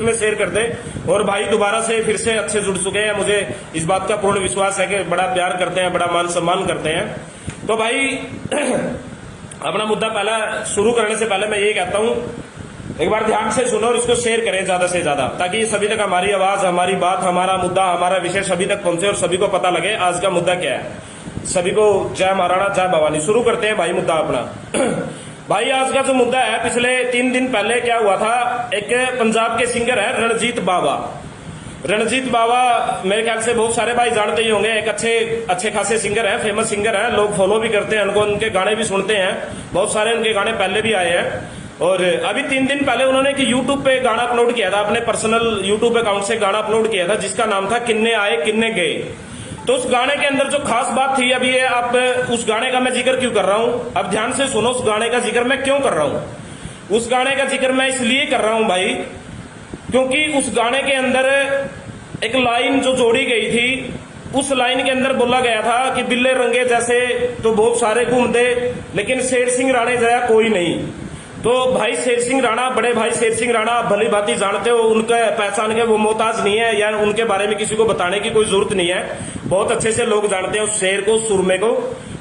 में शेयर कर दे। और भाई दोबारा से फिर से अच्छे जुड़ चुके हैं, मुझे इस बात का पूर्ण विश्वास है कि बड़ा प्यार करते हैं, बड़ा मान सम्मान करते हैं। तो भाई अपना मुद्दा पहला शुरू करने से पहले मैं ये कहता हूं, एक बार ध्यान से सुनो और इसको शेयर करें ज्यादा से ज्यादा, ताकि सभी तक हमारी आवाज, हमारी बात, हमारा मुद्दा, हमारा विषय सभी तक पहुंचे और सभी को पता लगे आज का मुद्दा क्या है। सभी को जय महाराणा जय भवानी। शुरू करते हैं भाई मुद्दा अपना। भाई आज का जो मुद्दा है, पिछले 3 दिन पहले क्या हुआ था, एक पंजाब के सिंगर है रणजीत बावा। रणजीत बावा मेरे ख्याल से बहुत सारे भाई जानते ही होंगे, एक अच्छे खासे सिंगर है, फेमस सिंगर है, लोग फॉलो भी करते हैं उनको, उनके गाने भी सुनते हैं, बहुत सारे उनके गाने पहले भी आए हैं। और अभी 3 दिन पहले उन्होंने कि यूट्यूब पे गाना अपलोड किया था, अपने पर्सनल यूट्यूब अकाउंट से गाना अपलोड किया था जिसका नाम था किन्ने आए किन्ने गए। तो उस गाने के अंदर जो खास बात थी, अभी ये आप उस गाने का मैं जिक्र क्यों कर रहा हूं, अब ध्यान से सुनो उस गाने का जिक्र मैं क्यों कर रहा हूं। उस गाने का जिक्र मैं इसलिए कर रहा हूं भाई, क्योंकि उस गाने के अंदर एक लाइन जो जोड़ी गई थी, उस लाइन के अंदर बोला गया था कि बिल्ले रंगे जैसे तो बहुत सारे घूमते, लेकिन शेर सिंह राणे जया कोई नहीं। तो भाई शेर सिंह राणा, बड़े भाई शेर सिंह राणा भली भांति जानते हो, उनके पहचान के वो मोहताज नहीं है, या उनके बारे में किसी को बताने की कोई जरूरत नहीं है, बहुत अच्छे से लोग जानते हैं उस शेर को, सुरमे को।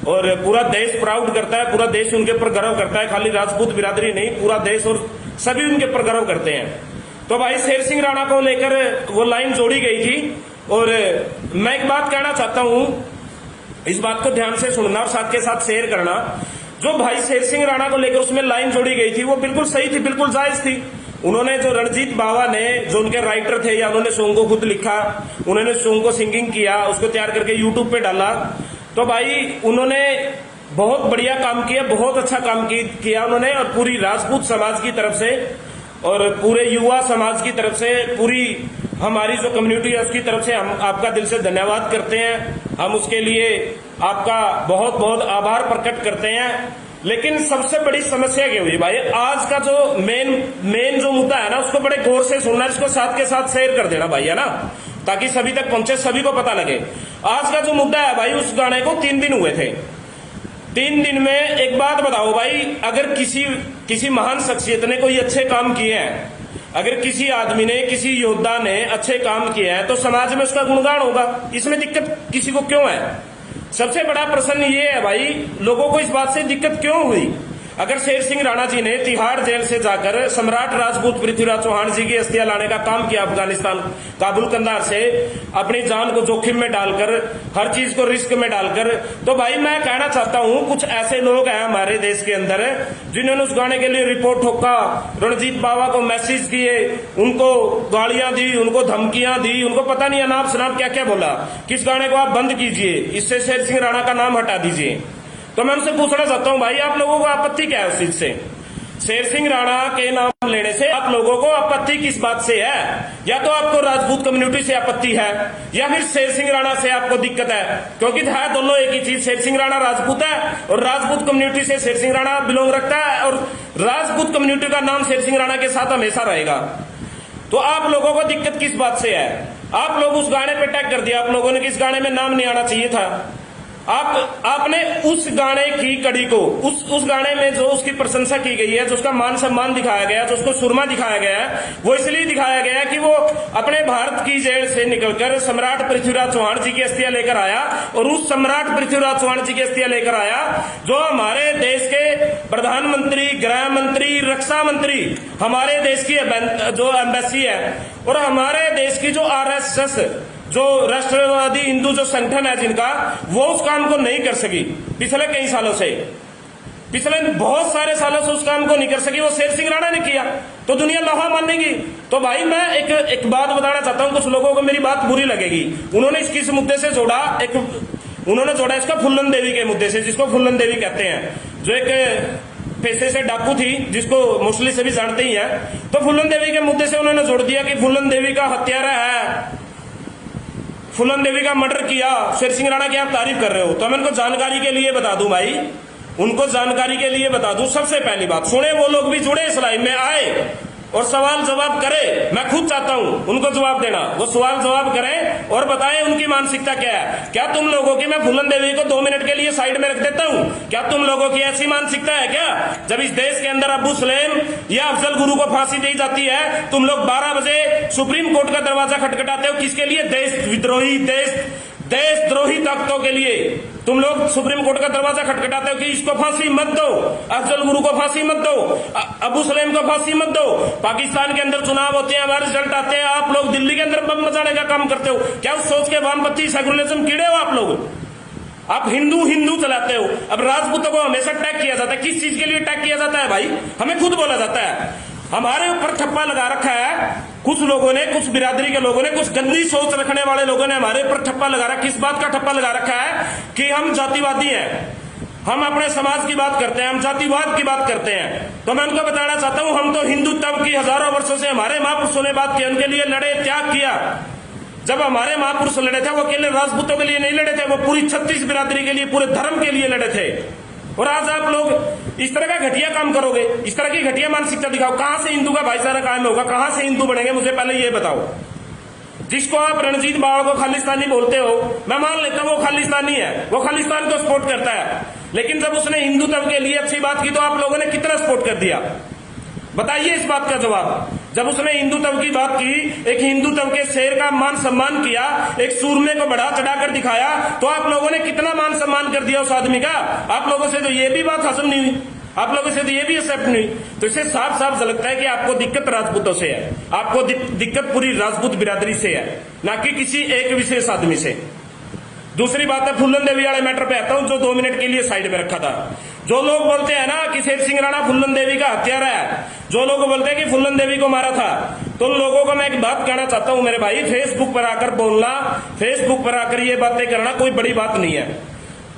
और पूरा देश प्राउड करता है, पूरा देश उनके ऊपर गर्व करता है, खाली राजपूत बिरादरी नहीं, पूरा देश और सभी उनके ऊपर गर्व करते हैं। तो भाई शेर सिंह राणा को लेकर वो लाइन जोड़ी गई थी। और मैं एक बात कहना चाहता हूं, इस बात को ध्यान से सुनना और साथ के साथ शेयर करना। जो भाई शेर सिंह राणा को लेकर उसमें लाइन जोड़ी गई थी वो बिल्कुल सही थी, बिल्कुल जायज थी। उन्होंने, जो रणजीत बावा ने, जो उनके राइटर थे, या उन्होंने सॉन्ग को खुद लिखा, उन्होंने सॉन्ग को सिंगिंग किया, उसको तैयार करके यूट्यूब पे डाला, तो भाई उन्होंने बहुत बढ़िया काम किया, बहुत अच्छा काम किया उन्होंने। और पूरी राजपूत समाज की तरफ से और पूरे युवा समाज की तरफ से, पूरी हमारी जो कम्युनिटी है उसकी तरफ से हम आपका दिल से धन्यवाद करते हैं, हम उसके लिए आपका बहुत बहुत आभार प्रकट करते हैं। लेकिन सबसे बड़ी समस्या क्या हुई भाई, आज का जो मेन जो मुद्दा है ना, उसको बड़े गौर से सुनना, इसको साथ के साथ शेयर कर देना भाई, है ना, ताकि सभी तक पहुंचे, सभी को पता लगे। आज का जो मुद्दा है भाई, उस गाने को 3 दिन हुए थे। 3 दिन में एक बात बताओ भाई, अगर किसी महान शख्सियत ने कोई अच्छे काम किए हैं, अगर किसी आदमी ने, किसी योद्धा ने अच्छे काम किए हैं, तो समाज में उसका गुणगान होगा। इसमें दिक्कत किसी को क्यों है? सबसे बड़ा प्रश्न ये है भाई, लोगों को इस बात से दिक्कत क्यों हुई? अगर शेर सिंह राणा जी ने तिहाड़ जेल से जाकर सम्राट राजपूत पृथ्वीराज चौहान जी की अस्थियां लाने का काम किया, अफगानिस्तान काबुल कंधार से अपनी जान को जोखिम में डालकर, हर चीज को रिस्क में डालकर, तो भाई मैं कहना चाहता हूं, कुछ ऐसे लोग हैं हमारे देश के अंदर जिन्होंने उस गाने के लिए रिपोर्ट ठोका, रणजीत बावा को मैसेज किए, उनको गालियां दी, उनको धमकियां दी, उनको पता नहीं अनाप शनाप क्या क्या बोला, किस गाने को आप बंद कीजिए, इससे शेर सिंह राणा का नाम हटा दीजिए। तो मैं उनसे पूछना चाहता हूं भाई, आप लोगों को आपत्ति क्या है उस चीज से? शेर सिंह राणा के नाम लेने से आप लोगों को आपत्ति किस बात से है? या तो आपको राजपूत कम्युनिटी से आपत्ति है, या फिर शेर सिंह राणा से आपको दिक्कत है, क्योंकि है दोनों एक ही चीज। शेर सिंह राणा राजपूत है और राजपूत कम्युनिटी से शेर सिंह राणा बिलोंग रखता है, और राजपूत कम्युनिटी का नाम शेर सिंह राणा के साथ हमेशा रहेगा। तो आप लोगों को दिक्कत किस बात से है? आप लोग उस गाने पे टैग कर दिया, आप लोगों ने, किस गाने में नाम नहीं आना चाहिए था। आपने उस गाने की कड़ी को, उस गाने में जो उसकी प्रशंसा की गई है, जो उसका मान सम्मान दिखाया गया, जो उसको सुरमा दिखाया गया है, वो इसलिए दिखाया गया है कि वो अपने भारत की जेल से निकलकर सम्राट पृथ्वीराज चौहान जी की अस्थियां लेकर आया, और उस सम्राट पृथ्वीराज चौहान जी की अस्थियां लेकर आया जो हमारे देश के प्रधानमंत्री, गृह मंत्री, रक्षा मंत्री, हमारे देश की जो एम्बेसी है, और हमारे देश की जो RSS, जो राष्ट्रवादी हिंदू जो संगठन है जिनका, वो उस काम को नहीं कर सकी पिछले कई सालों से, पिछले बहुत सारे सालों से उस काम को नहीं कर सकी, वो शेर सिंह राणा ने किया, तो दुनिया लोहा मानेगी। तो भाई मैं एक बात बताना चाहता हूं, कुछ लोगों को मेरी बात बुरी लगेगी, उन्होंने किस मुद्दे से जोड़ा, उन्होंने जोड़ा इसका फुल्लन देवी के मुद्दे से, जिसको फुल्लन देवी कहते हैं, जो एक पैसे से डाकू थी, जिसको मोस्टली सभी जानते ही है। तो फुल्लन देवी के मुद्दे से उन्होंने जोड़ दिया कि फुल्लन देवी का हत्यारा है, फुल्लन देवी का मर्डर किया, शेर सिंह राणा की आप तारीफ कर रहे हो। तो मैं उनको जानकारी के लिए बता दूं भाई, उनको जानकारी के लिए बता दूं, सबसे पहली बात सुने, वो लोग भी जुड़े इस लाइन में आए, और सवाल जवाब करे। मैं खुद चाहता हूं उनको जवाब देना, वो सवाल जवाब करें और बताएं उनकी मानसिकता क्या है। क्या तुम लोगों की, मैं फूलन देवी को 2 मिनट के लिए साइड में रख देता हूं, क्या तुम लोगों की ऐसी मानसिकता है क्या? जब इस देश के अंदर अबू सलेम या अफजल गुरु को फांसी दी जाती है, तुम लोग 12 बजे सुप्रीम कोर्ट का दरवाजा खटखटाते हो, किसके लिए? देशद्रोही ताकतों के लिए तुम लोग सुप्रीम कोर्ट का दरवाजा खटखटाते हो कि इसको फांसी मत दो, अफजल गुरु को फांसी मत दो, अबू सलेम को फांसी मत दो। पाकिस्तान के अंदर चुनाव होते हैं, हमारे रिजल्ट आते हैं, आप लोग दिल्ली के अंदर बम मचाने का काम करते हो। क्या उस सोच के वामपंथी सेकुलरिज्म कीड़े हो आप लोग? आप हिंदू चलाते हो। अब राजपूतों को हमेशा टैग किया जाता है, किस चीज के लिए टैग किया जाता है भाई? हमें खुद बोला जाता है, हमारे ऊपर ठप्पा लगा रखा है कुछ लोगों ने, कुछ बिरादरी के लोगों ने, कुछ गंदी सोच रखने वाले लोगों ने हमारे ऊपर ठप्पा लगा रखा। किस बात का ठप्पा लगा रखा है? कि हम जातिवादी हैं, हम अपने समाज की बात करते हैं, हम जातिवाद की बात करते हैं। तो मैं उनको बताना चाहता हूं, हम तो हिंदुत्व की हजारों वर्षों से हमारे महापुरुषों ने बात की, उनके लिए लड़े, त्याग किया। जब हमारे महापुरुष लड़े थे, वो अकेले राजपूतों के लिए नहीं लड़े थे, वो पूरी 36 बिरादरी के लिए, पूरे धर्म के लिए लड़े थे। और आज आप लोग इस तरह का घटिया काम करोगे, इस तरह की घटिया मानसिकता दिखाओ। कहां से हिंदू का भाईचारा कायम होगा? कहां से हिंदू बनेंगे? मुझे पहले ये बताओ। जिसको आप रणजीत बावा को खालिस्तानी बोलते हो, मैं मान लेता हूं वो खालिस्तानी है, वो खालिस्तान को सपोर्ट करता है, लेकिन जब उसने हिंदुत्व के लिए अच्छी बात की तो आप लोगों ने कितना सपोर्ट कर दिया? बताइए इस बात का जवाब। जब उसने हिंदुत्व की बात की, एक हिंदुत्व के शेर का मान सम्मान किया, एक सूरमे को बढ़ा चढ़ाकर दिखाया, तो आप लोगों ने कितना मान सम्मान कर दिया उस आदमी का। आप लोगों से तो ये भी बात हजम नहीं हुई, आप लोगों से तो ये भी एक्सेप्ट नहीं। तो इससे साफ साफ झलकता है कि आपको दिक्कत राजपूतों से है, आपको दिक्कत पूरी राजपूत बिरादरी से है, ना कि किसी एक विशेष आदमी से। दूसरी बात है, फूलन देवी वाले मैटर पे आता हूं, जो 2 मिनट के लिए साइड में रखा था। जो लोग बोलते हैं ना कि शेर सिंह राणा फूलन देवी का हत्यारा है, जो लोग बोलते हैं कि फूलन देवी को मारा था, तो उन लोगों को मैं एक बात कहना चाहता हूं मेरे भाई, फेसबुक पर आकर बोलना, फेसबुक पर आकर ये बातें करना कोई बड़ी बात नहीं है।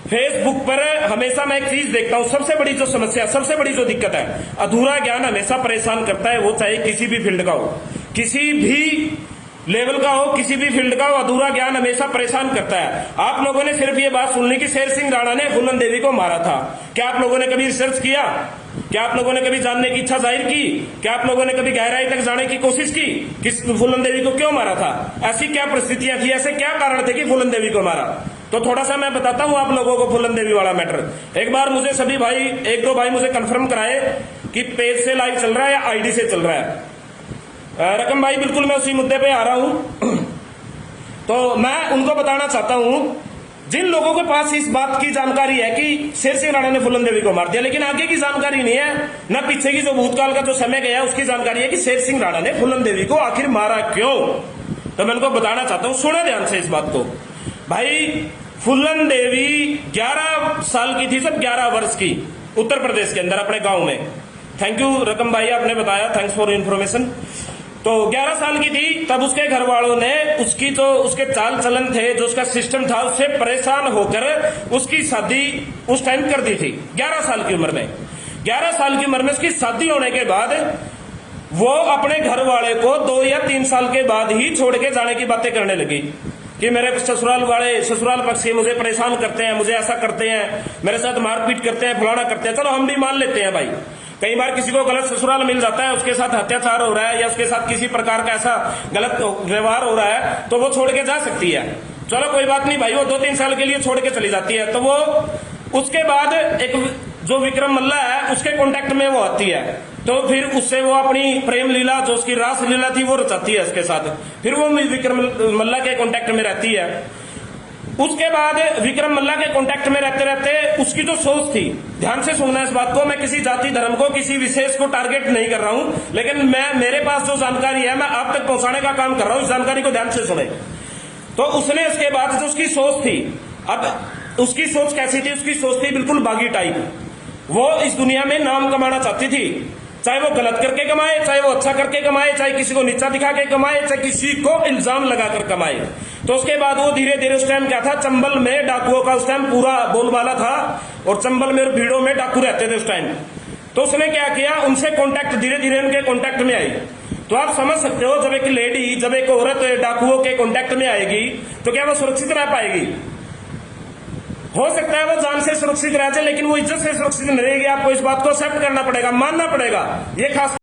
फेसबुक पर हमेशा मैं एक चीज देखता हूं, सबसे बड़ी जो समस्या, सबसे बड़ी जो दिक्कत है, अधूरा ज्ञान हमेशा परेशान करता है। वो चाहे किसी भी फील्ड का हो, किसी भी लेवल का हो, किसी भी फील्ड का हो, अधूरा ज्ञान हमेशा परेशान करता है। आप लोगों ने सिर्फ ये बात सुननी कि शेर सिंह राणा ने फूलन देवी को मारा था। क्या आप लोगों ने कभी रिसर्च किया? क्या आप लोगों ने कभी जानने की इच्छा जाहिर की? क्या आप लोगों ने कभी गहराई तक जाने की कोशिश की कि फूलन देवी को क्यों मारा था? ऐसी क्या परिस्थितियां थी, ऐसे क्या कारण थे कि फूलन देवी को मारा? तो थोड़ा सा मैं बताता हूं आप लोगों को फूलन देवी वाला मैटर। एक बार मुझे सभी भाई, 1-2 भाई मुझे कंफर्म कराए कि पेज से लाइव चल रहा है या आईडी से चल रहा है। रकम भाई, बिल्कुल मैं उसी मुद्दे पे आ रहा हूं। तो मैं उनको बताना चाहता हूं, जिन लोगों के पास इस बात की जानकारी है कि शेर सिंह राणा ने फूलन देवी को मार दिया, लेकिन आगे की जानकारी नहीं है, न पीछे की जो भूतकाल का जो समय गया उसकी जानकारी है कि शेर सिंह राणा ने फूलन देवी को आखिर मारा क्यों। तो मैं उनको बताना चाहता हूं, सुने ध्यान से इस बात को भाई। फूलन देवी 11 साल की थी, सब 11 वर्ष की, उत्तर प्रदेश के अंदर अपने गांव में। थैंक यू रकम भाई, आपने बताया, थैंक्स फॉर इन्फॉर्मेशन। तो 11 साल की थी, तब उसके घर वालों ने उसकी जो उसके चाल चलन थे, जो उसका सिस्टम था, उससे परेशान होकर उसकी शादी उस टाइम कर दी थी 11 साल की उम्र में। 11 साल की उम्र में उसकी शादी होने के बाद वो अपने घर वाले को 2 या 3 साल के बाद ही छोड़ के जाने की बातें करने लगी कि मेरे ससुराल पक्ष के मुझे परेशान करते हैं, मुझे ऐसा करते हैं, मेरे साथ मारपीट करते हैं, फलाना करते हैं। चलो हम भी मान लेते हैं भाई, कई बार किसी को गलत ससुराल मिल जाता है, उसके साथ अत्याचार हो रहा है या उसके साथ किसी प्रकार का ऐसा गलत व्यवहार हो रहा है, तो वो छोड़ के जा सकती है। चलो कोई बात नहीं भाई, वो 2-3 साल के लिए छोड़ के चली जाती है। तो वो उसके बाद एक जो विक्रम मल्ला है उसके कांटेक्ट में वो आती है, तो फिर उससे वो अपनी प्रेम लीला, जो उसकी रास लीला थी, वो रचाती है उसके साथ। फिर वो विक्रम मल्ला के कांटेक्ट में रहती है। उसके बाद विक्रम मल्ला के कांटेक्ट में रहते रहते उसकी जो सोच थी, ध्यान से सुनना इस बात को, मैं किसी जाति धर्म को, किसी विशेष को टारगेट नहीं कर रहा हूं, लेकिन मेरे पास जो जानकारी है मैं आप तक पहुंचाने का काम कर रहा हूं। इस जानकारी को ध्यान से सुने। तो उसने उसके बाद जो उसकी सोच थी, अब उसकी सोच कैसी थी? उसकी सोच थी बिल्कुल बागी टाइप। वो इस दुनिया में नाम कमाना चाहती थी, चाहे वो गलत करके कमाए, चाहे वो अच्छा करके कमाए, चाहे किसी को नीचा दिखा के कमाए, चाहे किसी को इल्जाम लगाकर कमाए। तो उसके बाद वो धीरे धीरे, उस टाइम क्या था, चंबल में डाकुओं का उस टाइम पूरा बोलबाला था, और चंबल में और भीड़ों में डाकू रहते थे उस टाइम। तो उसने क्या किया, उनसे कांटेक्ट, धीरे धीरे उनके कांटेक्ट में आई। तो आप समझ सकते हो, जब एक लेडी, जब एक औरत डाकुओं के कांटेक्ट में आएगी तो क्या वो सुरक्षित रह पाएगी? हो सकता है वो जान से सुरक्षित रह जाए, लेकिन वो इज्जत से सुरक्षित नहीं रहेगी। आपको इस बात को एक्सेप्ट करना पड़ेगा, मानना पड़ेगा। ये खास